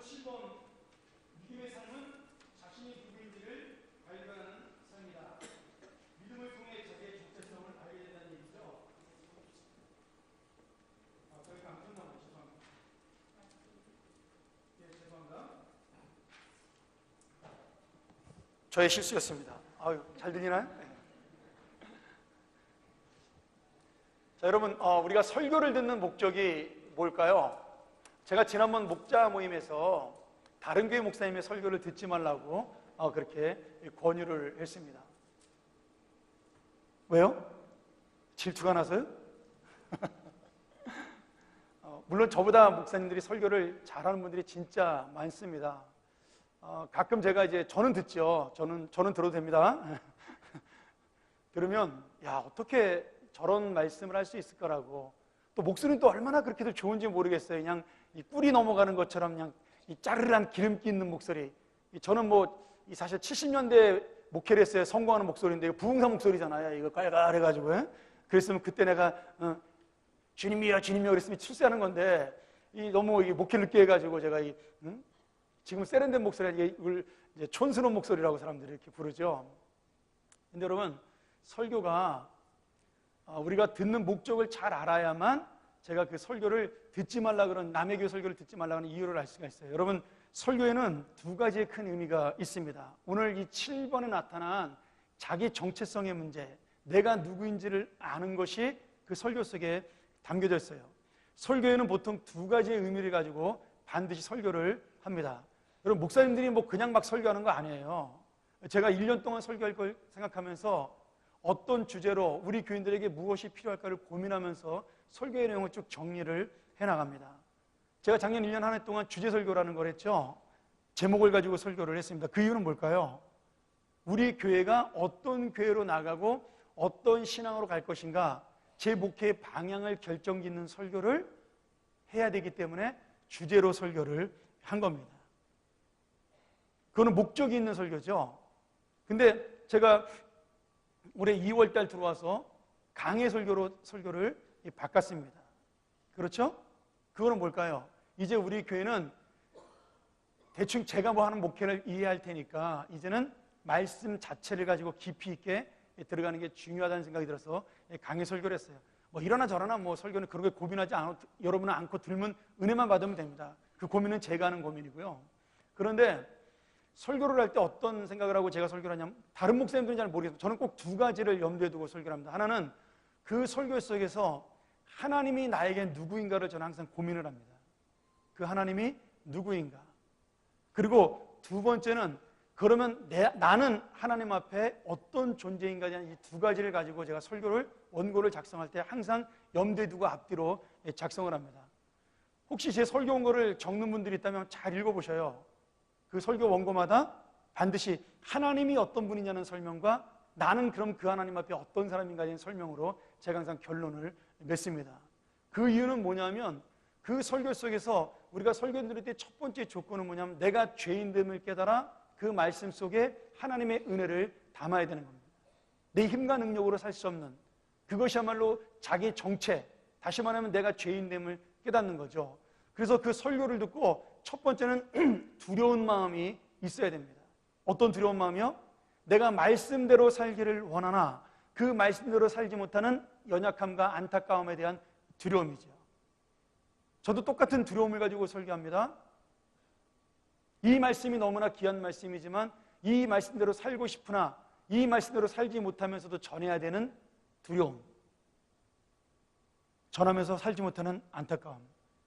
7번 믿음의 삶은 자신이 누구인지를 발견하는 삶이다. 믿음을 통해 자기의 정체성을 알게 된다는 얘기죠. 저희가 안 끝나면 죄송합니다. 죄송합니다. 저의 실수였습니다. 잘 들리나요? 네. 자, 여러분, 우리가 설교를 듣는 목적이 뭘까요? 제가 지난번 목자 모임에서 다른 교회 목사님의 설교를 듣지 말라고 그렇게 권유를 했습니다. 왜요? 질투가 나서요? 물론 저보다 목사님들이 설교를 잘하는 분들이 진짜 많습니다. 가끔 제가 저는 듣죠. 저는 들어도 됩니다. 들으면 어떻게 저런 말씀을 할 수 있을 거라고, 또 목소리는 또 얼마나 그렇게도 좋은지 모르겠어요. 그냥 이 뿔이 넘어가는 것처럼 그냥 이 짜르르한 기름기 있는 목소리. 저는 사실 70년대 목회를 했어요. 성공하는 목소리인데 이거 부흥사 목소리잖아요. 이거 깔깔해가지고. 그랬으면 그때 내가 주님이여 주님이여 그랬으면 출세하는 건데 너무 목회를 늦게 해가지고 제가 지금 세련된 목소리가 이걸 이제 촌스러운 목소리라고 사람들이 이렇게 부르죠. 근데 여러분, 설교가 우리가 듣는 목적을 잘 알아야만 제가 그 설교를 듣지 말라 그런, 남의 교회 설교를 듣지 말라 하는 이유를 알 수가 있어요. 여러분, 설교에는 두 가지의 큰 의미가 있습니다. 오늘 이 7번에 나타난 자기 정체성의 문제, 내가 누구인지를 아는 것이 그 설교 속에 담겨져 있어요. 설교에는 보통 두 가지의 의미를 가지고 반드시 설교를 합니다. 여러분, 목사님들이 그냥 막 설교하는 거 아니에요. 제가 1년 동안 설교할 걸 생각하면서 어떤 주제로 우리 교인들에게 무엇이 필요할까를 고민하면서 설교의 내용을 쭉 정리를 해나갑니다. 제가 작년 1년 한 해 동안 주제 설교라는 걸 했죠. 제목을 가지고 설교를 했습니다. 그 이유는 뭘까요? 우리 교회가 어떤 교회로 나가고 어떤 신앙으로 갈 것인가, 제 목회의 방향을 결정짓는 설교를 해야 되기 때문에 주제로 설교를 한 겁니다. 그거는 목적이 있는 설교죠. 근데 제가 올해 2월 달 들어와서 강해 설교로 설교를 바꿨습니다. 그렇죠? 그거는 뭘까요? 이제 우리 교회는 대충 제가 하는 목회를 이해할 테니까 이제는 말씀 자체를 가지고 깊이 있게 들어가는 게 중요하다는 생각이 들어서 강해 설교를 했어요. 이러나 저러나 설교는 그렇게 고민하지 않아도 여러분은 않고 들으면 은혜만 받으면 됩니다. 그 고민은 제가 하는 고민이고요. 그런데 설교를 할 때 어떤 생각을 하고 제가 설교를 하냐면, 다른 목사님들은 잘 모르겠어요. 저는 꼭 두 가지를 염두에 두고 설교를 합니다. 하나는 그 설교 속에서 하나님이 나에게 누구인가를 저는 항상 고민을 합니다. 그 하나님이 누구인가. 그리고 두 번째는 그러면 나는 하나님 앞에 어떤 존재인가에 대한 이 두 가지를 가지고 제가 원고를 작성할 때 항상 염두에 두고 앞뒤로 작성을 합니다. 혹시 제 설교 원고를 적는 분들이 있다면 잘 읽어보셔요. 그 설교 원고마다 반드시 하나님이 어떤 분이냐는 설명과 나는 그럼 그 하나님 앞에 어떤 사람인가에 대한 설명으로 제가 항상 결론을 맺습니다. 그 이유는 뭐냐면, 그 설교 속에서 우리가 설교 들을 때 첫 번째 조건은 뭐냐면, 내가 죄인됨을 깨달아 그 말씀 속에 하나님의 은혜를 담아야 되는 겁니다. 내 힘과 능력으로 살 수 없는, 그것이야말로 자기의 정체, 다시 말하면 내가 죄인됨을 깨닫는 거죠. 그래서 그 설교를 듣고 첫 번째는 두려운 마음이 있어야 됩니다. 어떤 두려운 마음이요? 내가 말씀대로 살기를 원하나 그 말씀대로 살지 못하는 연약함과 안타까움에 대한 두려움이죠. 저도 똑같은 두려움을 가지고 설교합니다. 이 말씀이 너무나 귀한 말씀이지만 이 말씀대로 살고 싶으나 이 말씀대로 살지 못하면서도 전해야 되는 두려움, 전하면서 살지 못하는 안타까움,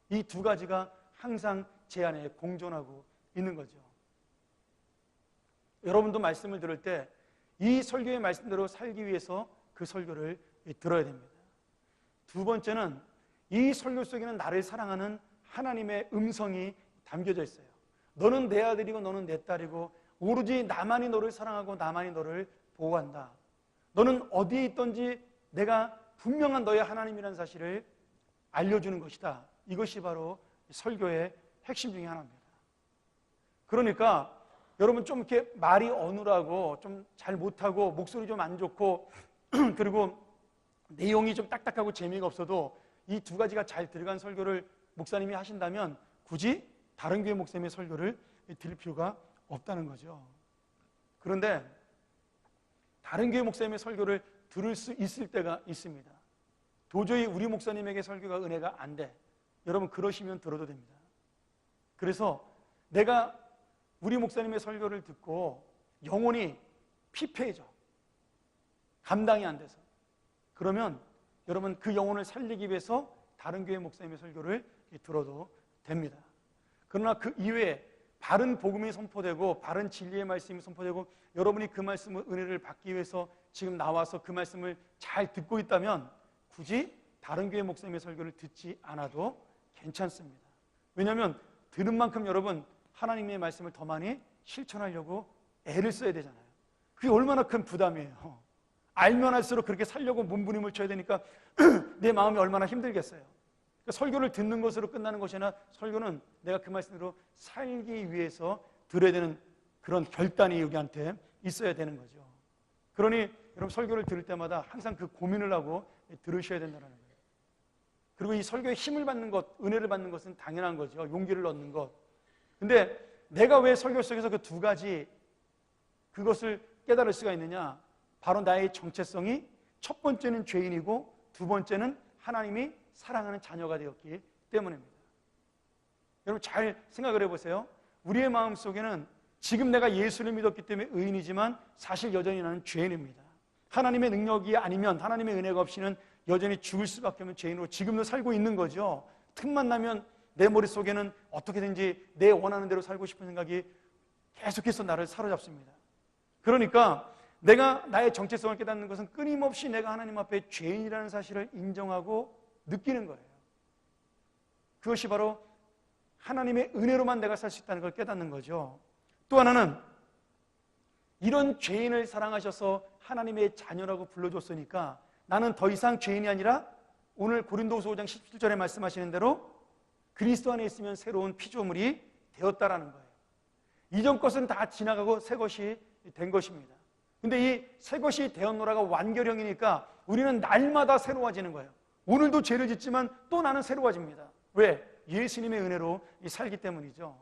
이 두 가지가 항상 제 안에 공존하고 있는 거죠. 여러분도 말씀을 들을 때 이 설교의 말씀대로 살기 위해서 그 설교를 들어야 됩니다. 두 번째는 이 설교 속에는 나를 사랑하는 하나님의 음성이 담겨져 있어요. 너는 내 아들이고 너는 내 딸이고 오로지 나만이 너를 사랑하고 나만이 너를 보호한다. 너는 어디에 있든지 내가 분명한 너의 하나님이라는 사실을 알려주는 것이다. 이것이 바로 설교의 핵심 중에 하나입니다. 그러니까 여러분, 좀 이렇게 말이 어눌하고 좀 잘 못하고 목소리 좀 안 좋고 그리고 내용이 좀 딱딱하고 재미가 없어도 이 두 가지가 잘 들어간 설교를 목사님이 하신다면 굳이 다른 교회 목사님의 설교를 들을 필요가 없다는 거죠. 그런데 다른 교회 목사님의 설교를 들을 수 있을 때가 있습니다. 도저히 우리 목사님에게 설교가 은혜가 안 돼. 여러분 그러시면 들어도 됩니다. 그래서 내가 우리 목사님의 설교를 듣고 영혼이 피폐해져. 감당이 안 돼서. 그러면 여러분 그 영혼을 살리기 위해서 다른 교회 목사님의 설교를 들어도 됩니다. 그러나 그 이외에 바른 복음이 선포되고 바른 진리의 말씀이 선포되고 여러분이 그 말씀을 은혜를 받기 위해서 지금 나와서 그 말씀을 잘 듣고 있다면 굳이 다른 교회 목사님의 설교를 듣지 않아도 괜찮습니다. 왜냐하면 들은 만큼 여러분 하나님의 말씀을 더 많이 실천하려고 애를 써야 되잖아요. 그게 얼마나 큰 부담이에요. 알면 할수록 그렇게 살려고 몸부림을 쳐야 되니까 내 마음이 얼마나 힘들겠어요. 그러니까 설교를 듣는 것으로 끝나는 것이 아니라 설교는 내가 그 말씀으로 살기 위해서 들어야 되는 그런 결단이 여기한테 있어야 되는 거죠. 그러니 여러분 설교를 들을 때마다 항상 그 고민을 하고 들으셔야 된다는 거예요. 그리고 이 설교에 힘을 받는 것, 은혜를 받는 것은 당연한 거죠. 용기를 얻는 것. 근데 내가 왜 설교 속에서 그 두 가지 그것을 깨달을 수가 있느냐? 바로 나의 정체성이 첫 번째는 죄인이고 두 번째는 하나님이 사랑하는 자녀가 되었기 때문입니다. 여러분 잘 생각을 해보세요. 우리의 마음속에는 지금 내가 예수를 믿었기 때문에 의인이지만 사실 여전히 나는 죄인입니다. 하나님의 능력이 아니면 하나님의 은혜가 없이는 여전히 죽을 수밖에 없는 죄인으로 지금도 살고 있는 거죠. 틈만 나면 내 머릿속에는 어떻게든지 내 원하는 대로 살고 싶은 생각이 계속해서 나를 사로잡습니다. 그러니까 내가 나의 정체성을 깨닫는 것은 끊임없이 내가 하나님 앞에 죄인이라는 사실을 인정하고 느끼는 거예요. 그것이 바로 하나님의 은혜로만 내가 살 수 있다는 걸 깨닫는 거죠. 또 하나는 이런 죄인을 사랑하셔서 하나님의 자녀라고 불러줬으니까 나는 더 이상 죄인이 아니라 오늘 고린도후서 5장 17절에 말씀하시는 대로 그리스도 안에 있으면 새로운 피조물이 되었다라는 거예요. 이전 것은 다 지나가고 새 것이 된 것입니다. 근데 이 새 것이 되었노라가 완결형이니까 우리는 날마다 새로워지는 거예요. 오늘도 죄를 짓지만 또 나는 새로워집니다. 왜? 예수님의 은혜로 살기 때문이죠.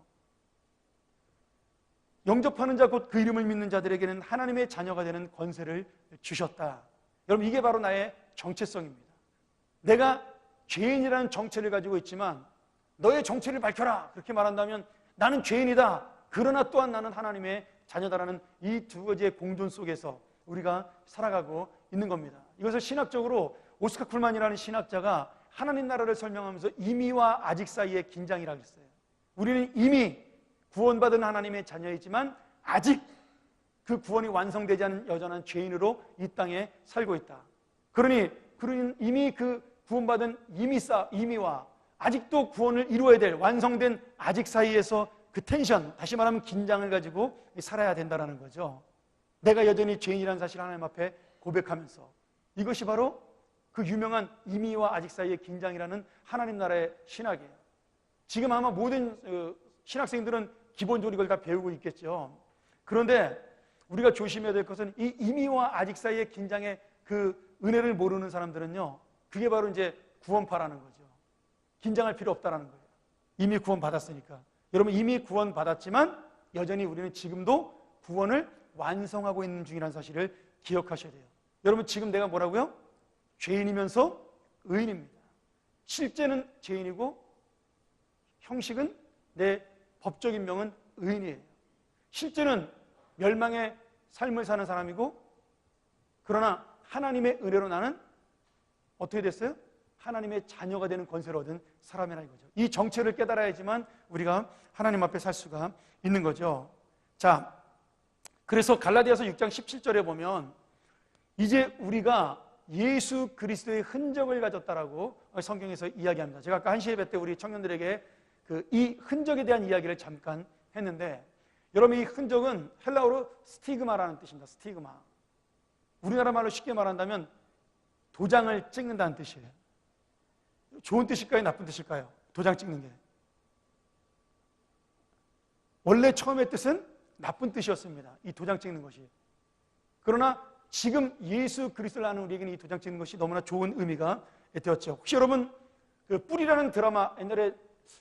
영접하는 자 곧 그 이름을 믿는 자들에게는 하나님의 자녀가 되는 권세를 주셨다. 여러분 이게 바로 나의 정체성입니다. 내가 죄인이라는 정체를 가지고 있지만 너의 정체를 밝혀라 그렇게 말한다면 나는 죄인이다. 그러나 또한 나는 하나님의 자녀다라는 이 두 가지의 공존 속에서 우리가 살아가고 있는 겁니다. 이것을 신학적으로 오스카 쿨만이라는 신학자가 하나님 나라를 설명하면서 이미와 아직 사이의 긴장이라고 했어요. 우리는 이미 구원받은 하나님의 자녀이지만 아직 그 구원이 완성되지 않은 여전한 죄인으로 이 땅에 살고 있다. 그러니 이미 그 구원받은 이미와 아직도 구원을 이루어야 될 완성된 아직 사이에서 그 텐션, 다시 말하면 긴장을 가지고 살아야 된다는 거죠. 내가 여전히 죄인이라는 사실을 하나님 앞에 고백하면서 이것이 바로 그 유명한 이미와 아직 사이의 긴장이라는 하나님 나라의 신학이에요. 지금 아마 모든 신학생들은 기본적으로 이걸 다 배우고 있겠죠. 그런데 우리가 조심해야 될 것은 이 이미와 아직 사이의 긴장의 그 은혜를 모르는 사람들은요, 그게 바로 이제 구원파라는 거죠. 긴장할 필요 없다라는 거예요. 이미 구원 받았으니까. 여러분 이미 구원 받았지만 여전히 우리는 지금도 구원을 완성하고 있는 중이라는 사실을 기억하셔야 돼요. 여러분 지금 내가 뭐라고요? 죄인이면서 의인입니다. 실제는 죄인이고 형식은 내 법적인 명은 의인이에요. 실제는 멸망의 삶을 사는 사람이고 그러나 하나님의 은혜로 나는 어떻게 됐어요? 하나님의 자녀가 되는 권세를 얻은 사람이라 이거죠. 이 정체를 깨달아야지만 우리가 하나님 앞에 살 수가 있는 거죠. 자, 그래서 갈라디아서 6장 17절에 보면 이제 우리가 예수 그리스도의 흔적을 가졌다라고 성경에서 이야기합니다. 제가 아까 한시 예배 때 우리 청년들에게 이 흔적에 대한 이야기를 잠깐 했는데 여러분 이 흔적은 헬라어로 스티그마라는 뜻입니다. 스티그마. 우리나라 말로 쉽게 말한다면 도장을 찍는다는 뜻이에요. 좋은 뜻일까요? 나쁜 뜻일까요? 도장 찍는 게. 원래 처음의 뜻은 나쁜 뜻이었습니다. 이 도장 찍는 것이. 그러나 지금 예수 그리스도를 아는 우리에게는 이 도장 찍는 것이 너무나 좋은 의미가 되었죠. 혹시 여러분 그 뿔이라는 드라마 옛날에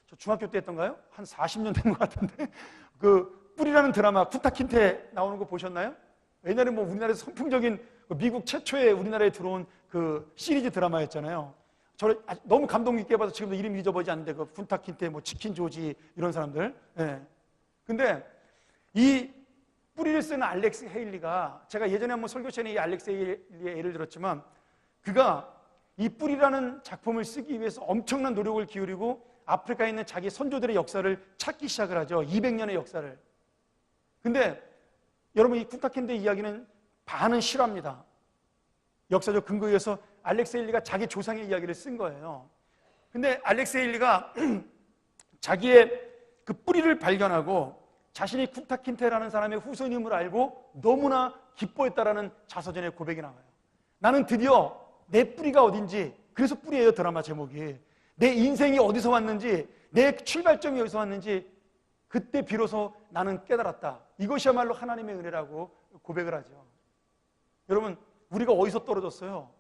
저 중학교 때 했던가요? 한 40년 된 것 같은데 그 뿌리라는 드라마 쿤타킨테 나오는 거 보셨나요? 옛날에 뭐 우리나라에서 선풍적인 미국 최초의 우리나라에 들어온 그 시리즈 드라마였잖아요. 저를 너무 감동 깊게 봐서 지금도 이름 잊어버리지 않는데 그 쿤타킨테, 뭐 치킨 조지 이런 사람들. 예. 근데 이 뿌리를 쓰는 알렉스 헤일리가, 제가 예전에 한번 설교 시간에 이 알렉스 헤일리의 예를 들었지만, 그가 이 뿌리라는 작품을 쓰기 위해서 엄청난 노력을 기울이고 아프리카에 있는 자기 선조들의 역사를 찾기 시작을 하죠. 200년의 역사를. 근데 여러분, 이 쿤타킨테 이야기는 반은 실화입니다. 역사적 근거에 의해서 알렉스 헤일리가 자기 조상의 이야기를 쓴 거예요. 근데 알렉스 헤일리가 자기의 그 뿌리를 발견하고 자신이 쿤타킨테라는 사람의 후손임을 알고 너무나 기뻐했다라는 자서전의 고백이 나와요. 나는 드디어 내 뿌리가 어딘지, 그래서 뿌리예요 드라마 제목이, 내 인생이 어디서 왔는지, 내 출발점이 어디서 왔는지 그때 비로소 나는 깨달았다. 이것이야말로 하나님의 은혜라고 고백을 하죠. 여러분, 우리가 어디서 떨어졌어요?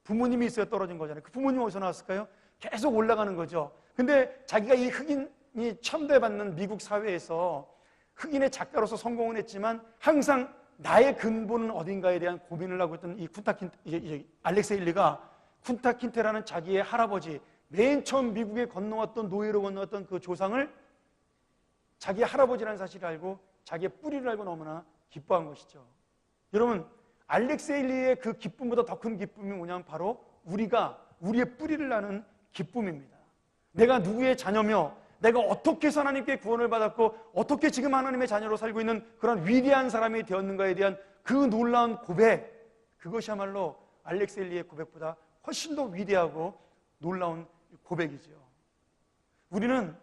부모님이 있어야 떨어진 거잖아요. 그 부모님 어디서 나왔을까요? 계속 올라가는 거죠. 근데 자기가 이 흑인이 천대받는 미국 사회에서 흑인의 작가로서 성공을 했지만 항상 나의 근본은 어딘가에 대한 고민을 하고 있던 이 알렉스 헤일리가 쿤타킨테라는 자기의 할아버지, 맨 처음 미국에 건너왔던, 노예로 건너왔던 그 조상을 자기의 할아버지라는 사실을 알고 자기의 뿌리를 알고 너무나 기뻐한 것이죠. 여러분, 알렉스 헤일리의 그 기쁨보다 더 큰 기쁨이 뭐냐면 바로 우리의 뿌리를 아는 기쁨입니다. 내가 누구의 자녀며 내가 어떻게 해서 하나님께 구원을 받았고 어떻게 지금 하나님의 자녀로 살고 있는 그런 위대한 사람이 되었는가에 대한 그 놀라운 고백, 그것이야말로 알렉스 헤일리의 고백보다 훨씬 더 위대하고 놀라운 고백이죠. 우리는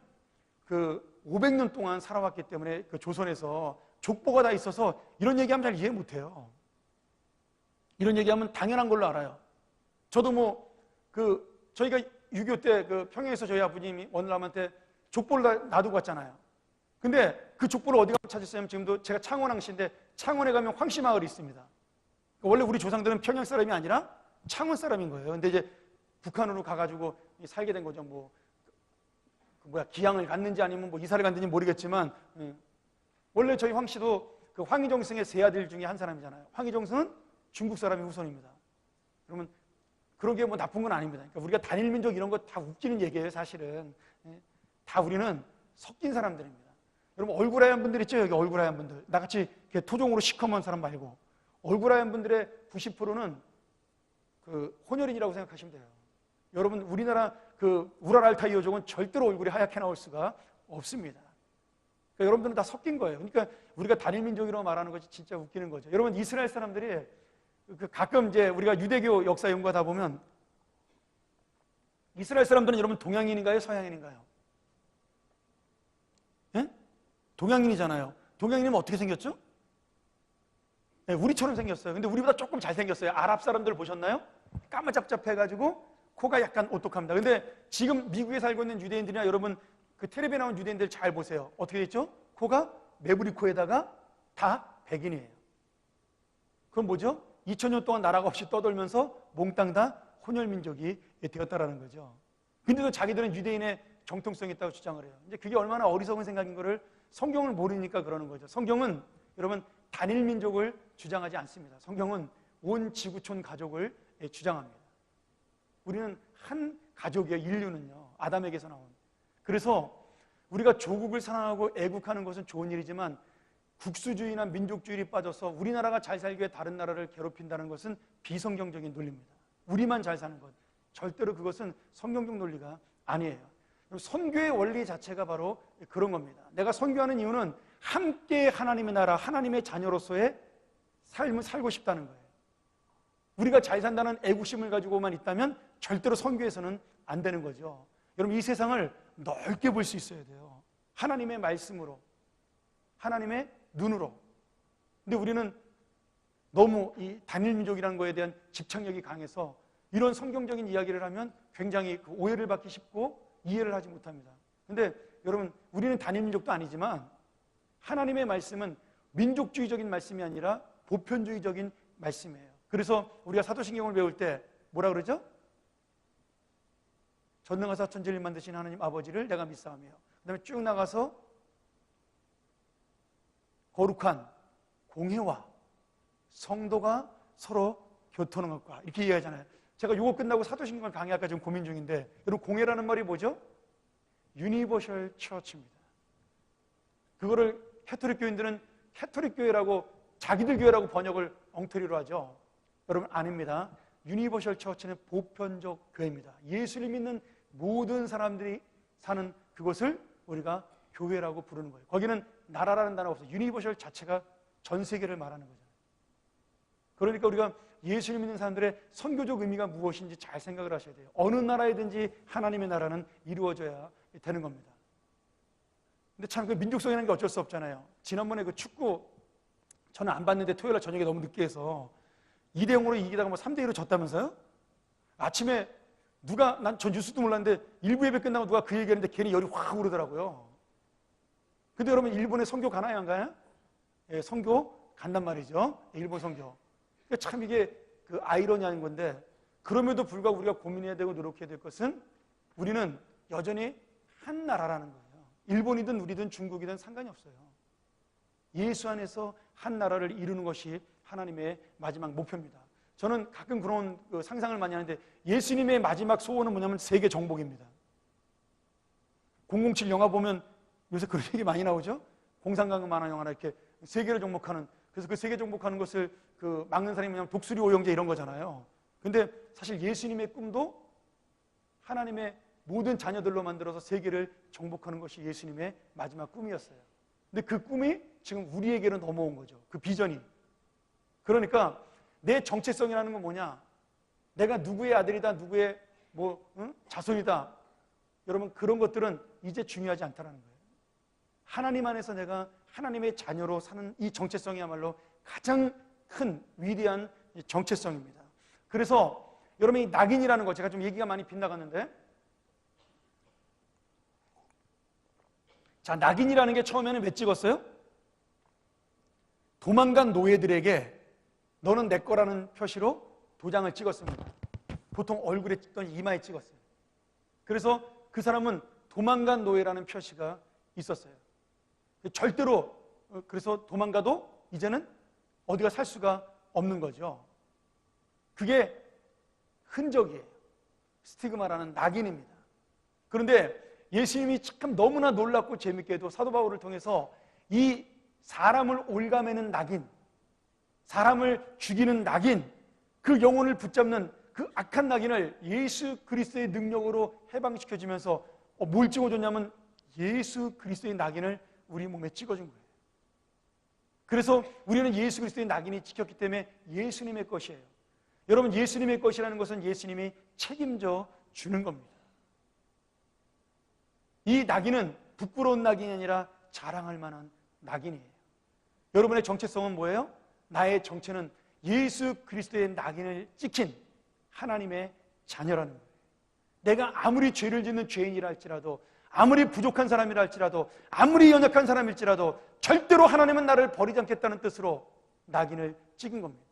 그 500년 동안 살아왔기 때문에 그 조선에서 족보가 다 있어서 이런 얘기하면 잘 이해 못해요. 이런 얘기하면 당연한 걸로 알아요. 저도 뭐 저희가 6.25 때 그 평양에서 저희 아버님이 원남한테 족보를 놔두고 갔잖아요. 근데 그 족보를 어디 가서 찾았어요? 지금도 제가 창원항시인데 창원에 가면 황씨마을이 있습니다. 원래 우리 조상들은 평양 사람이 아니라 창원 사람인 거예요. 근데 이제 북한으로 가가지고 살게 된 거죠. 기양을 갔는지 아니면 뭐 이사를 갔는지 모르겠지만, 원래 저희 황씨도 그 황희정승의 세 아들 중에 한 사람이잖아요. 황희정승은 중국 사람의 후손입니다. 그러면 그런 게 뭐 나쁜 건 아닙니다. 그러니까 우리가 단일민족 이런 거 다 웃기는 얘기예요, 사실은. 다 우리는 섞인 사람들입니다. 여러분, 얼굴 하얀 분들 있죠? 여기 얼굴 하얀 분들. 나같이 토종으로 시커먼 사람 말고. 얼굴 하얀 분들의 90%는 그 혼혈인이라고 생각하시면 돼요. 여러분, 우리나라 그 우랄 알타이어족은 절대로 얼굴이 하얗게 나올 수가 없습니다. 그러니까 여러분들은 다 섞인 거예요. 그러니까 우리가 단일민족이라고 말하는 것이 진짜 웃기는 거죠. 여러분, 이스라엘 사람들이 가끔 이제 우리가 유대교 역사 연구하다 보면 이스라엘 사람들은 여러분 동양인인가요? 서양인인가요? 예? 동양인이잖아요. 동양인이면 어떻게 생겼죠? 네, 우리처럼 생겼어요. 근데 우리보다 조금 잘생겼어요. 아랍 사람들 보셨나요? 까마잡잡해가지고 코가 약간 오똑합니다. 근데 지금 미국에 살고 있는 유대인들이나 여러분 그 텔레비에 나온 유대인들 잘 보세요. 어떻게 됐죠? 코가 메부리 코에다가 다 백인이에요. 그럼 뭐죠? 2000년 동안 나라가 없이 떠돌면서 몽땅 다 혼혈민족이 되었다라는 거죠. 근데도 자기들은 유대인의 정통성이 있다고 주장을 해요. 이제 그게 얼마나 어리석은 생각인 거를 성경을 모르니까 그러는 거죠. 성경은 여러분 단일민족을 주장하지 않습니다. 성경은 온 지구촌 가족을 주장합니다. 우리는 한 가족이에요. 인류는요. 아담에게서 나온. 그래서 우리가 조국을 사랑하고 애국하는 것은 좋은 일이지만 국수주의나 민족주의에 빠져서 우리나라가 잘 살기 위해 다른 나라를 괴롭힌다는 것은 비성경적인 논리입니다. 우리만 잘 사는 것. 절대로 그것은 성경적 논리가 아니에요. 선교의 원리 자체가 바로 그런 겁니다. 내가 선교하는 이유는 함께 하나님의 나라, 하나님의 자녀로서의 삶을 살고 싶다는 거예요. 우리가 잘 산다는 애국심을 가지고만 있다면 절대로 선교해서는 안 되는 거죠. 여러분, 이 세상을 넓게 볼 수 있어야 돼요. 하나님의 말씀으로, 하나님의 눈으로. 근데 우리는 너무 이 단일민족이라는 거에 대한 집착력이 강해서 이런 성경적인 이야기를 하면 굉장히 그 오해를 받기 쉽고 이해를 하지 못합니다. 근데 여러분, 우리는 단일민족도 아니지만 하나님의 말씀은 민족주의적인 말씀이 아니라 보편주의적인 말씀이에요. 그래서 우리가 사도신경을 배울 때 뭐라 그러죠? 전능하사 천지를 만드신 하나님 아버지를 내가 믿사오며, 그 다음에 쭉 나가서 거룩한 공회와 성도가 서로 교통하는 것과 이렇게 이해하잖아요. 제가 이거 끝나고 사도신경을 강의할까 지금 고민 중인데, 여러분 공회라는 말이 뭐죠? 유니버셜 처치입니다. 그거를 캐토릭 교인들은 캐토릭 교회라고 자기들 교회라고 번역을 엉터리로 하죠. 여러분 아닙니다. 유니버셜 처치는 보편적 교회입니다. 예수를 믿는 모든 사람들이 사는 그것을 우리가 교회라고 부르는 거예요. 거기는 나라라는 단어가 없어요. 유니버셜 자체가 전 세계를 말하는 거잖아요. 그러니까 우리가 예수를 믿는 사람들의 선교적 의미가 무엇인지 잘 생각을 하셔야 돼요. 어느 나라에든지 하나님의 나라는 이루어져야 되는 겁니다. 근데 참 그 민족성이라는 게 어쩔 수 없잖아요. 지난번에 그 축구 저는 안 봤는데 토요일 날 저녁에 너무 늦게 해서 2대0으로 이기다가 뭐 3대2로 졌다면서요? 아침에 누가, 난 전 뉴스도 몰랐는데 일부 예배 끝나고 누가 그 얘기했는데 괜히 열이 확 오르더라고요. 근데 여러분 일본에 선교 가나요 안 가요? 예, 선교 간단 말이죠. 일본 선교. 그러니까 참 이게 그 아이러니한 건데, 그럼에도 불구하고 우리가 고민해야 되고 노력해야 될 것은 우리는 여전히 한 나라라는 거예요. 일본이든 우리든 중국이든 상관이 없어요. 예수 안에서 한 나라를 이루는 것이 하나님의 마지막 목표입니다. 저는 가끔 그런 상상을 많이 하는데, 예수님의 마지막 소원은 뭐냐면 세계 정복입니다. 007 영화 보면 요새 그런 얘기 많이 나오죠? 공상강금 만화 영화나 이렇게 세계를 정복하는, 그래서 그 세계 정복하는 것을 그 막는 사람이 뭐냐면 독수리 오영재 이런 거잖아요. 근데 사실 예수님의 꿈도 하나님의 모든 자녀들로 만들어서 세계를 정복하는 것이 예수님의 마지막 꿈이었어요. 근데 그 꿈이 지금 우리에게는 넘어온 거죠. 그 비전이. 그러니까 내 정체성이라는 건 뭐냐? 내가 누구의 아들이다, 누구의 자손이다. 여러분 그런 것들은 이제 중요하지 않다는 거예요. 하나님 안에서 내가 하나님의 자녀로 사는 이 정체성이야말로 가장 큰 위대한 정체성입니다. 그래서 여러분 이 낙인이라는 거, 제가 좀 얘기가 많이 빗나갔는데, 자, 낙인이라는 게 처음에는 왜 찍었어요? 도망간 노예들에게 너는 내 거라는 표시로 도장을 찍었습니다. 보통 얼굴에 찍던 이마에 찍었어요. 그래서 그 사람은 도망간 노예라는 표시가 있었어요. 절대로, 그래서 도망가도 이제는 어디가 살 수가 없는 거죠. 그게 흔적이에요. 스티그마라는 낙인입니다. 그런데 예수님이 참 너무나 놀랍고 재밌게도 사도 바울을 통해서 이 사람을 올가매는 낙인, 사람을 죽이는 낙인, 그 영혼을 붙잡는 그 악한 낙인을 예수 그리스도의 능력으로 해방시켜주면서 뭘 찍어줬냐면 예수 그리스도의 낙인을 우리 몸에 찍어준 거예요. 그래서 우리는 예수 그리스도의 낙인이 찍혔기 때문에 예수님의 것이에요. 여러분 예수님의 것이라는 것은 예수님이 책임져 주는 겁니다. 이 낙인은 부끄러운 낙인이 아니라 자랑할 만한 낙인이에요. 여러분의 정체성은 뭐예요? 나의 정체는 예수 그리스도의 낙인을 찍힌 하나님의 자녀라는 거예요. 내가 아무리 죄를 짓는 죄인이라 할지라도, 아무리 부족한 사람이라 할지라도, 아무리 연약한 사람일지라도 절대로 하나님은 나를 버리지 않겠다는 뜻으로 낙인을 찍은 겁니다.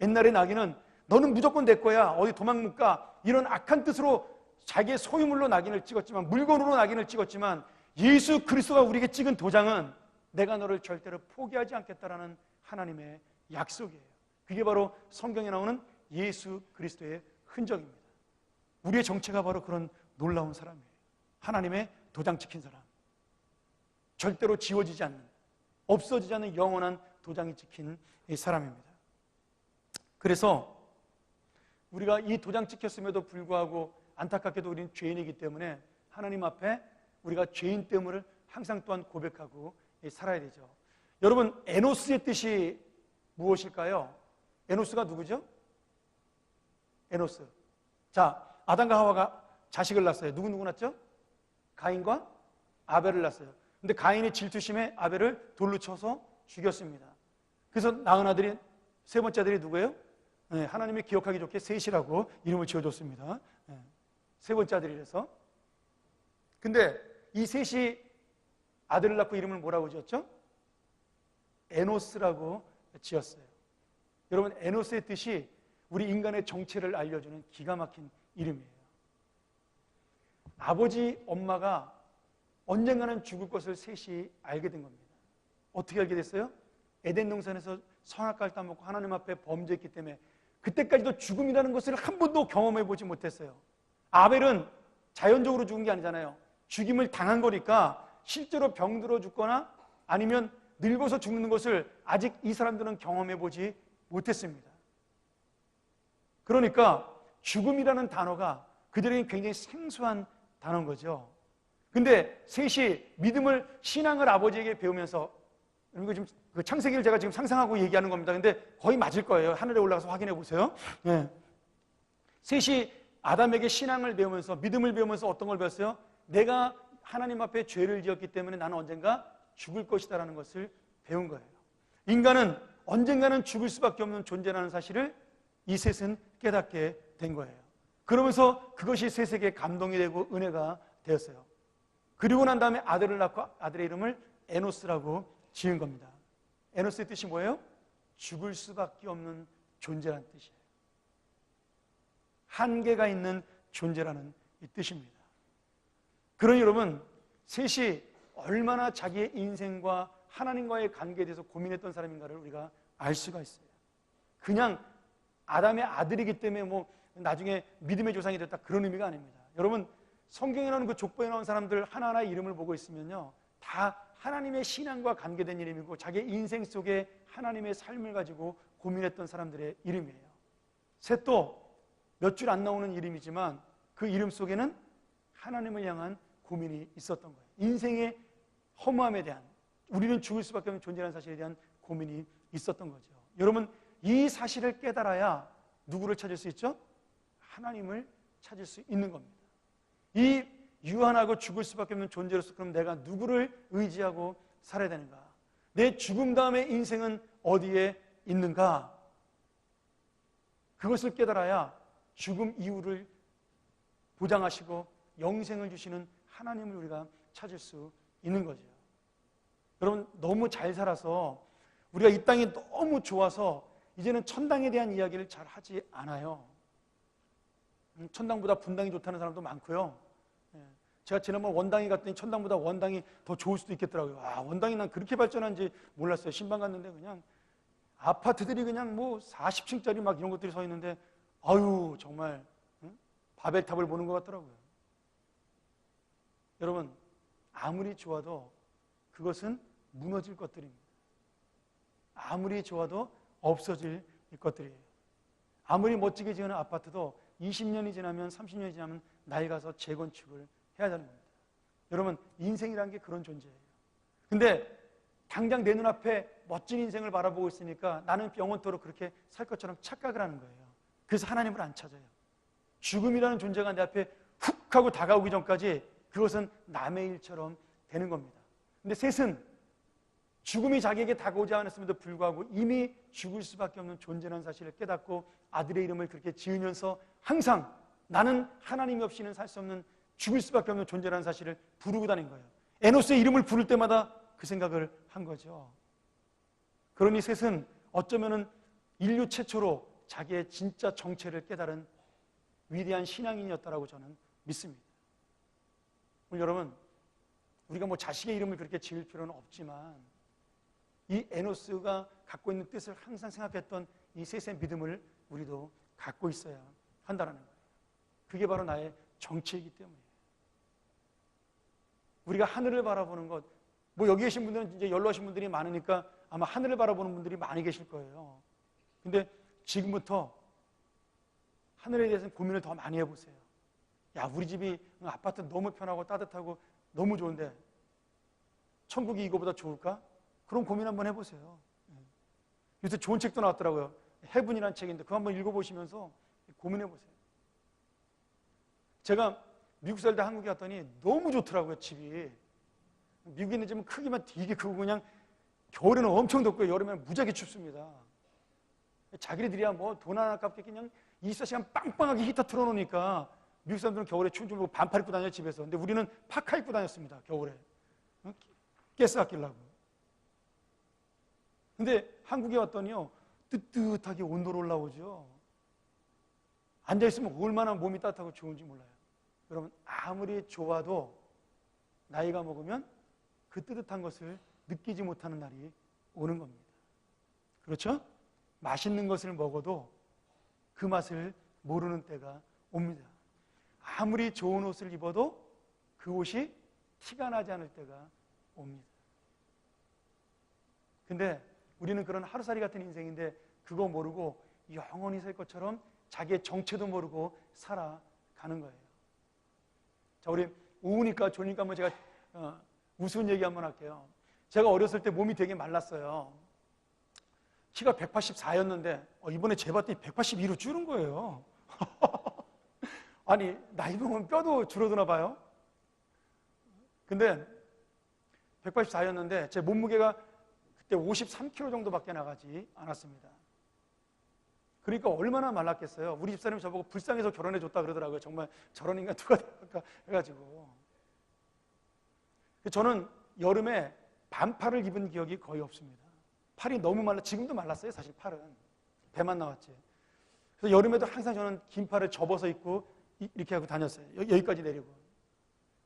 옛날의 낙인은 너는 무조건 내 거야, 어디 도망 못 가, 이런 악한 뜻으로 자기의 소유물로 낙인을 찍었지만, 물건으로 낙인을 찍었지만, 예수 그리스도가 우리에게 찍은 도장은 내가 너를 절대로 포기하지 않겠다라는 하나님의 약속이에요. 그게 바로 성경에 나오는 예수 그리스도의 흔적입니다. 우리의 정체가 바로 그런 놀라운 사람이에요. 하나님의 도장 찍힌 사람, 절대로 지워지지 않는, 없어지지 않는 영원한 도장이 찍힌 이 사람입니다. 그래서 우리가 이 도장 찍혔음에도 불구하고 안타깝게도 우리는 죄인이기 때문에 하나님 앞에 우리가 죄인 때문을 항상 또한 고백하고 살아야 되죠. 여러분 에노스의 뜻이 무엇일까요? 에노스가 누구죠? 에노스. 자, 아담과 하와가 자식을 낳았어요. 누구 낳았죠? 가인과 아벨을 낳았어요. 근데 가인의 질투심에 아벨을 돌로 쳐서 죽였습니다. 그래서 낳은 아들이, 세 번째 아들이 누구예요? 네, 하나님이 기억하기 좋게 셋이라고 이름을 지어줬습니다. 네, 세 번째 아들이라서. 근데 이 셋이 아들을 낳고 이름을 뭐라고 지었죠? 에노스라고 지었어요. 여러분 에노스의 뜻이 우리 인간의 정체를 알려주는 기가 막힌 이름이에요. 아버지, 엄마가 언젠가는 죽을 것을 셋이 알게 된 겁니다. 어떻게 알게 됐어요? 에덴 동산에서 선악과를 따먹고 하나님 앞에 범죄했기 때문에 그때까지도 죽음이라는 것을 한 번도 경험해 보지 못했어요. 아벨은 자연적으로 죽은 게 아니잖아요. 죽임을 당한 거니까 실제로 병들어 죽거나 아니면 늙어서 죽는 것을 아직 이 사람들은 경험해 보지 못했습니다. 그러니까 죽음이라는 단어가 그들에게 굉장히 생소한 단어인 거죠. 근데 셋이 믿음을, 신앙을 아버지에게 배우면서, 이거 지금 그 창세기를 제가 지금 상상하고 얘기하는 겁니다. 근데 거의 맞을 거예요. 하늘에 올라가서 확인해 보세요. 네. 셋이 아담에게 신앙을 배우면서, 믿음을 배우면서 어떤 걸 배웠어요? 내가 하나님 앞에 죄를 지었기 때문에 나는 언젠가 죽을 것이다라는 것을 배운 거예요. 인간은 언젠가는 죽을 수밖에 없는 존재라는 사실을 이 셋은 깨닫게 된 거예요. 그러면서 그것이 셋에게 감동이 되고 은혜가 되었어요. 그리고 난 다음에 아들을 낳고 아들의 이름을 에노스라고 지은 겁니다. 에노스의 뜻이 뭐예요? 죽을 수밖에 없는 존재라는 뜻이에요. 한계가 있는 존재라는 이 뜻입니다. 그러니 여러분, 셋이 얼마나 자기의 인생과 하나님과의 관계에 대해서 고민했던 사람인가를 우리가 알 수가 있어요. 그냥 아담의 아들이기 때문에 뭐 나중에 믿음의 조상이 됐다, 그런 의미가 아닙니다. 여러분, 성경에 나오는 그 족보에 나온 사람들 하나하나의 이름을 보고 있으면요, 다 하나님의 신앙과 관계된 이름이고 자기의 인생 속에 하나님의 삶을 가지고 고민했던 사람들의 이름이에요. 셋도 몇 줄 안 나오는 이름이지만 그 이름 속에는 하나님을 향한 고민이 있었던 거예요. 인생의 허무함에 대한, 우리는 죽을 수밖에 없는 존재라는 사실에 대한 고민이 있었던 거죠. 여러분, 이 사실을 깨달아야 누구를 찾을 수 있죠? 하나님을 찾을 수 있는 겁니다. 이 유한하고 죽을 수밖에 없는 존재로서 그럼 내가 누구를 의지하고 살아야 되는가? 내 죽음 다음의 인생은 어디에 있는가? 그것을 깨달아야 죽음 이후를 보장하시고 영생을 주시는 하나님을 우리가 찾을 수 있는 거죠. 여러분, 너무 잘 살아서 우리가 이 땅이 너무 좋아서 이제는 천당에 대한 이야기를 잘 하지 않아요. 천당보다 분당이 좋다는 사람도 많고요. 제가 지난번 원당에 갔더니 천당보다 원당이 더 좋을 수도 있겠더라고요. 아, 원당이 난 그렇게 발전한지 몰랐어요. 신방 갔는데 그냥 아파트들이 그냥 뭐 40층짜리 막 이런 것들이 서 있는데, 아유, 정말 바벨탑을 보는 것 같더라고요. 여러분, 아무리 좋아도 그것은 무너질 것들입니다. 아무리 좋아도 없어질 것들이에요. 아무리 멋지게 지은 아파트도 20년이 지나면, 30년이 지나면 낡아서 재건축을 해야 하는 겁니다. 여러분, 인생이라는 게 그런 존재예요. 근데 당장 내 눈앞에 멋진 인생을 바라보고 있으니까 나는 영원토록 그렇게 살 것처럼 착각을 하는 거예요. 그래서 하나님을 안 찾아요. 죽음이라는 존재가 내 앞에 훅 하고 다가오기 전까지 그것은 남의 일처럼 되는 겁니다. 근데 셋은 죽음이 자기에게 다가오지 않았음에도 불구하고 이미 죽을 수밖에 없는 존재라는 사실을 깨닫고 아들의 이름을 그렇게 지으면서 항상 나는 하나님이 없이는 살 수 없는, 죽을 수밖에 없는 존재라는 사실을 부르고 다닌 거예요. 에노스의 이름을 부를 때마다 그 생각을 한 거죠. 그러니 셋은 어쩌면은 인류 최초로 자기의 진짜 정체를 깨달은 위대한 신앙인이었다라고 저는 믿습니다. 오늘 여러분, 우리가 뭐 자식의 이름을 그렇게 지을 필요는 없지만 이 에노스가 갖고 있는 뜻을 항상 생각했던 이 셋의 믿음을 우리도 갖고 있어야 한다는 거예요. 그게 바로 나의 정체이기 때문이에요. 우리가 하늘을 바라보는 것, 뭐 여기 계신 분들은 이제 연로하신 분들이 많으니까 아마 하늘을 바라보는 분들이 많이 계실 거예요. 근데 지금부터 하늘에 대해서는 고민을 더 많이 해보세요. 야, 우리 집이 아파트 너무 편하고 따뜻하고 너무 좋은데 천국이 이거보다 좋을까? 그런 고민 한번 해보세요. 요새 좋은 책도 나왔더라고요. 해븐이라는 책인데 그거 한번 읽어보시면서 고민해보세요. 제가 미국 살다 한국에 갔더니 너무 좋더라고요, 집이. 미국에 있는 집은 크기만 되게 크고 그냥 겨울에는 엄청 덥고요, 여름에는 무지하게 춥습니다. 자기들이야 뭐 돈 하나 아깝게 그냥 24시간 빵빵하게 히터 틀어놓으니까 미국 사람들은 겨울에 추운 줄 모르고 반팔 입고 다녀요, 집에서. 근데 우리는 파카 입고 다녔습니다, 겨울에. 가스 아끼려고. 근데 한국에 왔더니요, 뜨뜻하게 온도로 올라오죠. 앉아있으면 얼마나 몸이 따뜻하고 좋은지 몰라요. 여러분, 아무리 좋아도 나이가 먹으면 그 뜨뜻한 것을 느끼지 못하는 날이 오는 겁니다. 그렇죠? 맛있는 것을 먹어도 그 맛을 모르는 때가 옵니다. 아무리 좋은 옷을 입어도 그 옷이 티가 나지 않을 때가 옵니다. 근데 우리는 그런 하루살이 같은 인생인데 그거 모르고 영원히 살 것처럼 자기의 정체도 모르고 살아가는 거예요. 자, 우리 우우니까 좋으니까 한번 제가 우스운 얘기 한번 할게요. 제가 어렸을 때 몸이 되게 말랐어요. 키가 184였는데 이번에 재봤더니 182로 줄은 거예요. 아니, 나이 먹으면 뼈도 줄어드나 봐요. 근데 184였는데 제 몸무게가 그때 53kg 정도밖에 나가지 않았습니다. 그러니까 얼마나 말랐겠어요. 우리 집사람이 저보고 불쌍해서 결혼해줬다 그러더라고요. 정말 저런 인간 누가 될까 해가지고. 저는 여름에 반팔을 입은 기억이 거의 없습니다. 팔이 너무 말라, 지금도 말랐어요. 사실 팔은 배만 나왔지. 그래서 여름에도 항상 저는 긴 팔을 접어서 입고 이렇게 하고 다녔어요. 여기까지 내리고.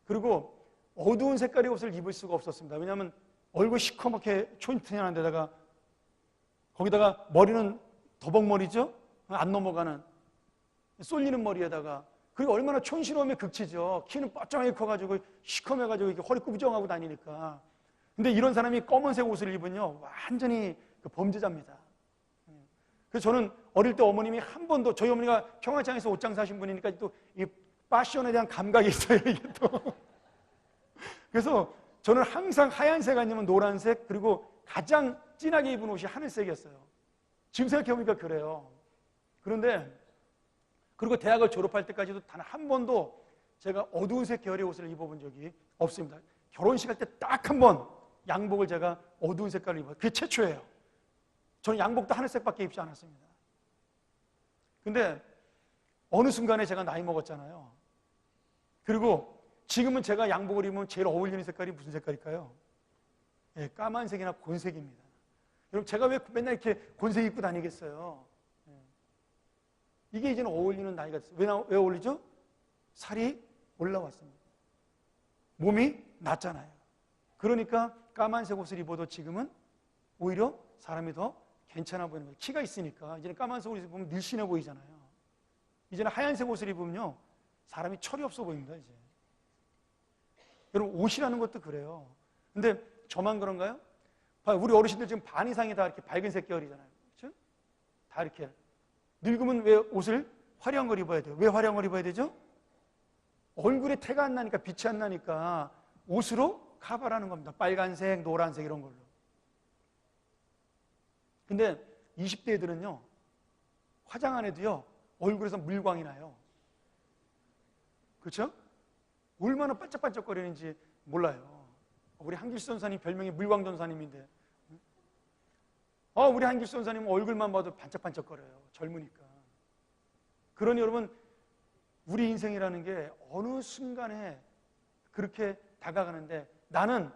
그리고 어두운 색깔의 옷을 입을 수가 없었습니다. 왜냐하면 얼굴 시커멓게 촌튼한 데다가 거기다가 머리는 더벅머리죠? 안 넘어가는 쏠리는 머리에다가, 그리고 얼마나 촌스러움의 극치죠. 키는 뻗쩡하게 커가지고 시커매가지고 이렇게 허리 꾸부정하고 다니니까. 근데 이런 사람이 검은색 옷을 입으면요 완전히 범죄자입니다. 그래서 저는 어릴 때 어머님이 한 번도, 저희 어머니가 평화장에서 옷장 사신 분이니까 또 이 패션에 대한 감각이 있어요, 이게 또. 그래서 저는 항상 하얀색 아니면 노란색, 그리고 가장 진하게 입은 옷이 하늘색이었어요. 지금 생각해보니까 그래요. 그런데 그리고 대학을 졸업할 때까지도 단 한 번도 제가 어두운 색 계열의 옷을 입어본 적이 없습니다. 결혼식 할 때 딱 한 번 양복을 제가 어두운 색깔을 입어요. 그게 최초예요. 저는 양복도 하늘색밖에 입지 않았습니다. 근데 어느 순간에 제가 나이 먹었잖아요. 그리고 지금은 제가 양복을 입으면 제일 어울리는 색깔이 무슨 색깔일까요? 예, 까만색이나 곤색입니다. 여러분, 제가 왜 맨날 이렇게 곤색 입고 다니겠어요? 예. 이게 이제는 어울리는 나이가 됐어요. 왜 어울리죠? 살이 올라왔습니다. 몸이 낮잖아요. 그러니까 까만색 옷을 입어도 지금은 오히려 사람이 더 괜찮아 보이는 거예요. 키가 있으니까. 이제는 까만색 옷을 입으면 늘씬해 보이잖아요. 이제는 하얀색 옷을 입으면요 사람이 철이 없어 보입니다. 이제 여러분, 옷이라는 것도 그래요. 근데 저만 그런가요? 우리 어르신들 지금 반 이상이 다 이렇게 밝은색 계열이잖아요. 그렇죠? 다 이렇게. 늙으면 왜 옷을 화려한 걸 입어야 돼요? 왜 화려한 걸 입어야 되죠? 얼굴에 태가 안 나니까, 빛이 안 나니까 옷으로 커버를 하는 겁니다. 빨간색, 노란색 이런 걸로. 근데 20대 애들은요 화장 안 해도요 얼굴에서 물광이 나요. 그렇죠? 얼마나 반짝반짝거리는지 몰라요. 우리 한길수 전사님 별명이 물광전사님인데, 우리 한길수 전사님은 얼굴만 봐도 반짝반짝거려요. 젊으니까. 그러니 여러분, 우리 인생이라는 게 어느 순간에 그렇게 다가가는데 나는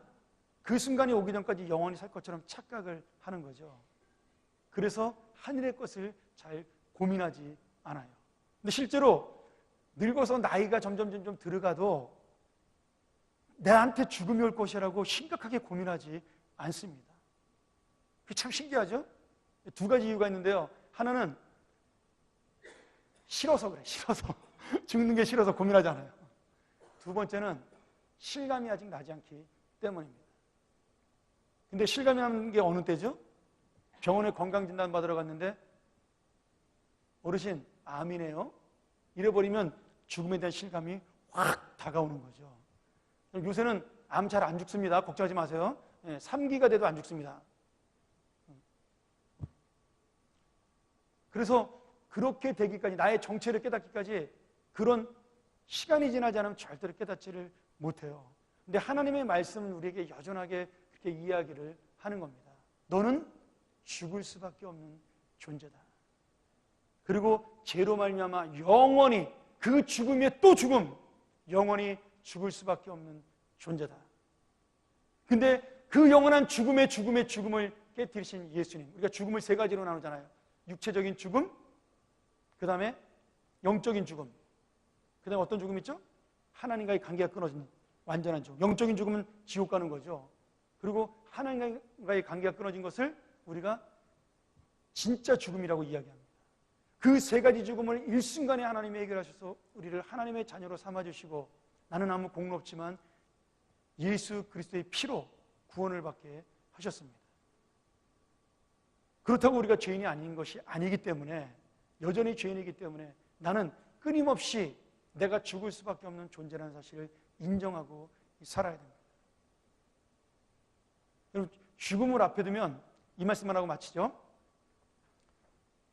그 순간이 오기 전까지 영원히 살 것처럼 착각을 하는 거죠. 그래서 하늘의 것을 잘 고민하지 않아요. 근데 실제로 늙어서 나이가 점점 들어가도 내한테 죽음이 올 것이라고 심각하게 고민하지 않습니다. 그게 참 신기하죠? 두 가지 이유가 있는데요. 하나는 싫어서 그래. 싫어서. 죽는 게 싫어서 고민하지 않아요. 두 번째는 실감이 아직 나지 않기 때문입니다. 근데 실감이 나는 게 어느 때죠? 병원에 건강진단 받으러 갔는데 어르신 암이네요. 이래버리면 죽음에 대한 실감이 확 다가오는 거죠. 요새는 암 잘 안 죽습니다. 걱정하지 마세요. 3기가 돼도 안 죽습니다. 그래서 그렇게 되기까지, 나의 정체를 깨닫기까지 그런 시간이 지나지 않으면 절대로 깨닫지를 못해요. 근데 하나님의 말씀은 우리에게 여전하게 그렇게 이야기를 하는 겁니다. 너는 죽을 수밖에 없는 존재다. 그리고 죄로 말미암아 영원히, 그 죽음에 또 죽음, 영원히 죽을 수밖에 없는 존재다. 근데 그 영원한 죽음의 죽음을 깨뜨리신 예수님, 우리가 죽음을 세 가지로 나누잖아요. 육체적인 죽음, 그 다음에 영적인 죽음, 그 다음에 어떤 죽음 있죠? 하나님과의 관계가 끊어진 완전한 죽음, 영적인 죽음은 지옥 가는 거죠. 그리고 하나님과의 관계가 끊어진 것을 우리가 진짜 죽음이라고 이야기합니다. 그 세 가지 죽음을 일순간에 하나님이 해결하셔서 우리를 하나님의 자녀로 삼아주시고, 나는 아무 공로 없지만 예수 그리스도의 피로 구원을 받게 하셨습니다. 그렇다고 우리가 죄인이 아닌 것이 아니기 때문에, 여전히 죄인이기 때문에 나는 끊임없이 내가 죽을 수밖에 없는 존재라는 사실을 인정하고 살아야 됩니다. 여러분, 죽음을 앞에 두면 이 말씀만 하고 마치죠.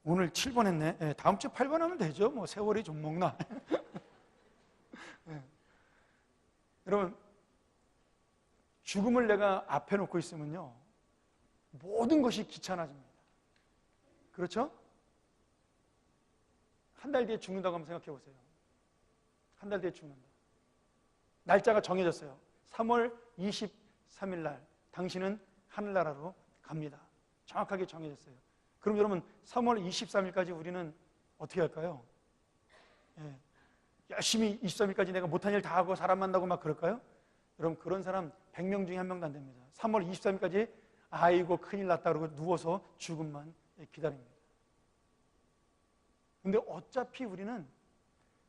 오늘 7번 했네. 네, 다음 주 8번 하면 되죠. 뭐 세월이 좀 먹나. 네. 여러분, 죽음을 내가 앞에 놓고 있으면요, 모든 것이 귀찮아집니다. 그렇죠? 한 달 뒤에 죽는다고 한번 생각해 보세요. 한 달 뒤에 죽는다. 날짜가 정해졌어요. 3월 23일 날 당신은 하늘나라로 갑니다. 정확하게 정해졌어요. 그럼 여러분, 3월 23일까지 우리는 어떻게 할까요? 예, 열심히 23일까지 내가 못한 일 다 하고 사람 만나고 막 그럴까요? 여러분, 그런 사람 100명 중에 1명도 안 됩니다. 3월 23일까지 아이고 큰일 났다 그러고 누워서 죽음만 기다립니다. 근데 어차피 우리는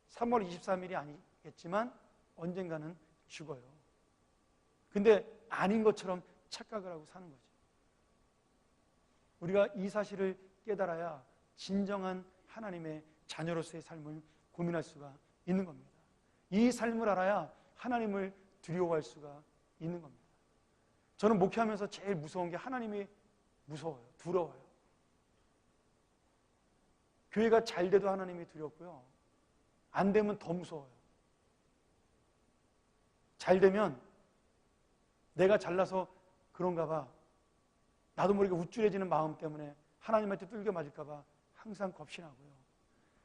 3월 23일이 아니겠지만 언젠가는 죽어요. 근데 아닌 것처럼 착각을 하고 사는 거죠. 우리가 이 사실을 깨달아야 진정한 하나님의 자녀로서의 삶을 고민할 수가 있는 겁니다. 이 삶을 알아야 하나님을 두려워할 수가 있는 겁니다. 저는 목회하면서 제일 무서운 게 하나님이 무서워요. 두려워요. 교회가 잘 돼도 하나님이 두렵고요, 안 되면 더 무서워요. 잘 되면 내가 잘나서 그런가 봐, 나도 모르게 우쭐해지는 마음 때문에 하나님한테 뚫겨 맞을까 봐 항상 겁이 나고요.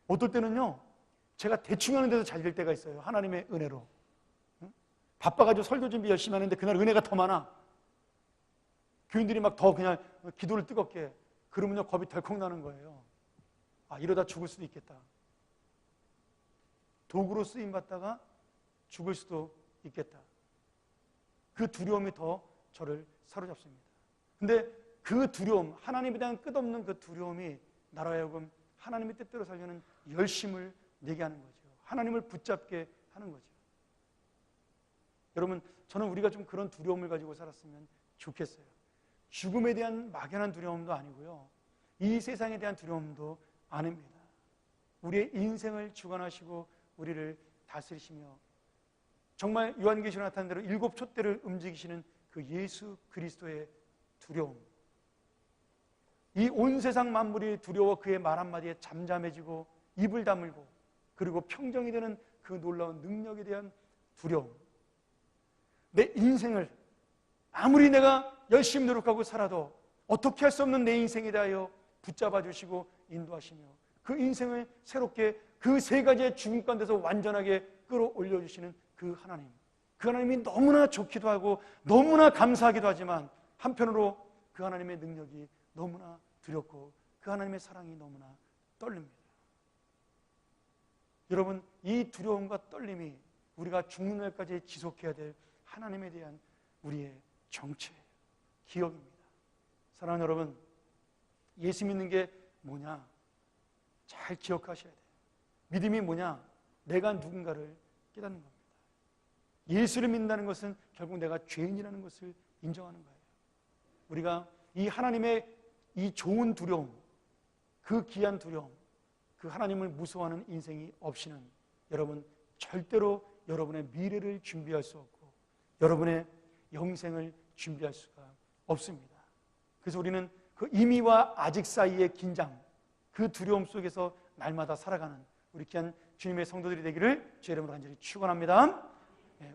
어떨 때는요, 제가 대충 하는데도 잘 될 때가 있어요. 하나님의 은혜로. 바빠가지고 설교 준비 열심히 하는데 그날 은혜가 더 많아. 교인들이 막 더 그냥 기도를 뜨겁게, 그러면요 겁이 덜컥 나는 거예요. 아, 이러다 죽을 수도 있겠다. 도구로 쓰임받다가 죽을 수도 있겠다. 그 두려움이 더 저를 사로잡습니다. 근데 그 두려움, 하나님에 대한 끝없는 그 두려움이 나로 하여금 하나님의 뜻대로 살려는 열심을 내게 하는 거죠. 하나님을 붙잡게 하는 거죠. 여러분, 저는 우리가 좀 그런 두려움을 가지고 살았으면 좋겠어요. 죽음에 대한 막연한 두려움도 아니고요, 이 세상에 대한 두려움도 아닙니다. 우리의 인생을 주관하시고 우리를 다스리시며, 정말 요한계시록에 나타난 대로 7 촛대를 움직이시는 그 예수 그리스도의 두려움, 이 온 세상 만물이 두려워 그의 말 한마디에 잠잠해지고 입을 다물고, 그리고 평정이 되는 그 놀라운 능력에 대한 두려움, 내 인생을 아무리 내가 열심히 노력하고 살아도 어떻게 할 수 없는 내 인생에 대하여 붙잡아 주시고 인도하시며, 그 인생을 새롭게 그 세 가지의 죽음 가운데서 완전하게 끌어올려 주시는 그 하나님, 그 하나님이 너무나 좋기도 하고 너무나 감사하기도 하지만, 한편으로 그 하나님의 능력이 너무나 두렵고 그 하나님의 사랑이 너무나 떨립니다. 여러분, 이 두려움과 떨림이 우리가 죽는 날까지 지속해야 될 하나님에 대한 우리의 정체예요. 기억입니다. 사랑하는 여러분, 예수 믿는 게 뭐냐? 잘 기억하셔야 돼요. 믿음이 뭐냐? 내가 누군가를 깨닫는 겁니다. 예수를 믿는다는 것은 결국 내가 죄인이라는 것을 인정하는 거예요. 우리가 이 하나님의 이 좋은 두려움, 그 귀한 두려움, 그 하나님을 무서워하는 인생이 없이는 여러분 절대로 여러분의 미래를 준비할 수 없고 여러분의 영생을 준비할 수가 없습니다. 그래서 우리는 그 이미와 아직 사이의 긴장, 그 두려움 속에서 날마다 살아가는 우리 귀한 주님의 성도들이 되기를 주의 이름으로 간절히 축원합니다.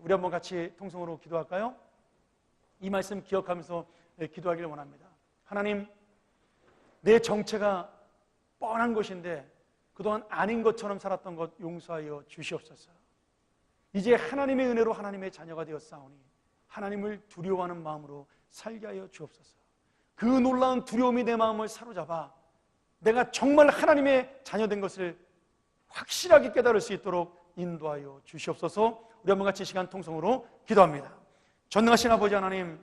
우리 한번 같이 통성으로 기도할까요? 이 말씀 기억하면서 기도하기를 원합니다. 하나님, 내 정체가 뻔한 것인데 그동안 아닌 것처럼 살았던 것 용서하여 주시옵소서. 이제 하나님의 은혜로 하나님의 자녀가 되었사오니 하나님을 두려워하는 마음으로 살게 하여 주옵소서. 그 놀라운 두려움이 내 마음을 사로잡아 내가 정말 하나님의 자녀된 것을 확실하게 깨달을 수 있도록 인도하여 주시옵소서. 우리 한번 같이 시간 통성으로 기도합니다. 전능하신 아버지 하나님,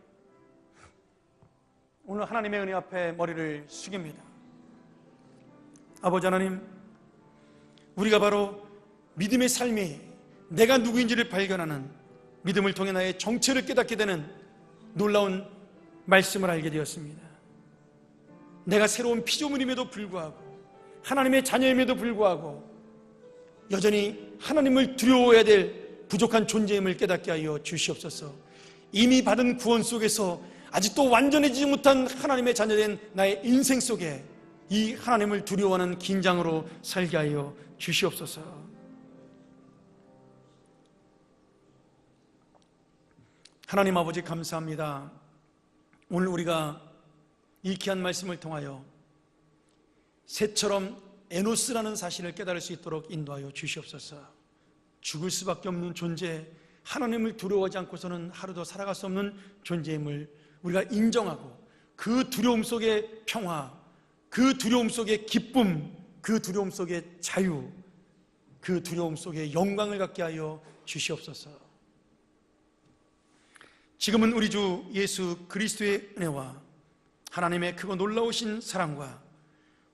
오늘 하나님의 은혜 앞에 머리를 숙입니다. 아버지 하나님, 우리가 바로 믿음의 삶이 내가 누구인지를 발견하는, 믿음을 통해 나의 정체를 깨닫게 되는 놀라운 말씀을 알게 되었습니다. 내가 새로운 피조물임에도 불구하고, 하나님의 자녀임에도 불구하고 여전히 하나님을 두려워해야 될 부족한 존재임을 깨닫게 하여 주시옵소서. 이미 받은 구원 속에서 아직도 완전해지지 못한 하나님의 자녀된 나의 인생 속에 이 하나님을 두려워하는 긴장으로 살게 하여 주시옵소서. 하나님 아버지, 감사합니다. 오늘 우리가 이 귀한 말씀을 통하여 새처럼 에노스라는 사실을 깨달을 수 있도록 인도하여 주시옵소서. 죽을 수밖에 없는 존재, 하나님을 두려워하지 않고서는 하루도 살아갈 수 없는 존재임을 우리가 인정하고, 그 두려움 속의 평화, 그 두려움 속의 기쁨, 그 두려움 속의 자유, 그 두려움 속의 영광을 갖게 하여 주시옵소서. 지금은 우리 주 예수 그리스도의 은혜와 하나님의 크고 놀라우신 사랑과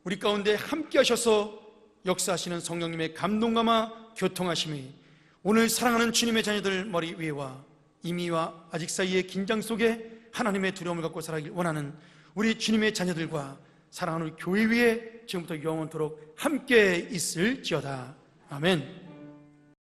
우리 가운데 함께 하셔서 역사하시는 성령님의 감동감화 교통하심이 오늘 사랑하는 주님의 자녀들 머리 위에와 이미와 아직 사이의 긴장 속에 하나님의 두려움을 갖고 살아가길 원하는 우리 주님의 자녀들과 사랑하는 교회 위에 지금부터 영원토록 함께 있을지어다. 아멘.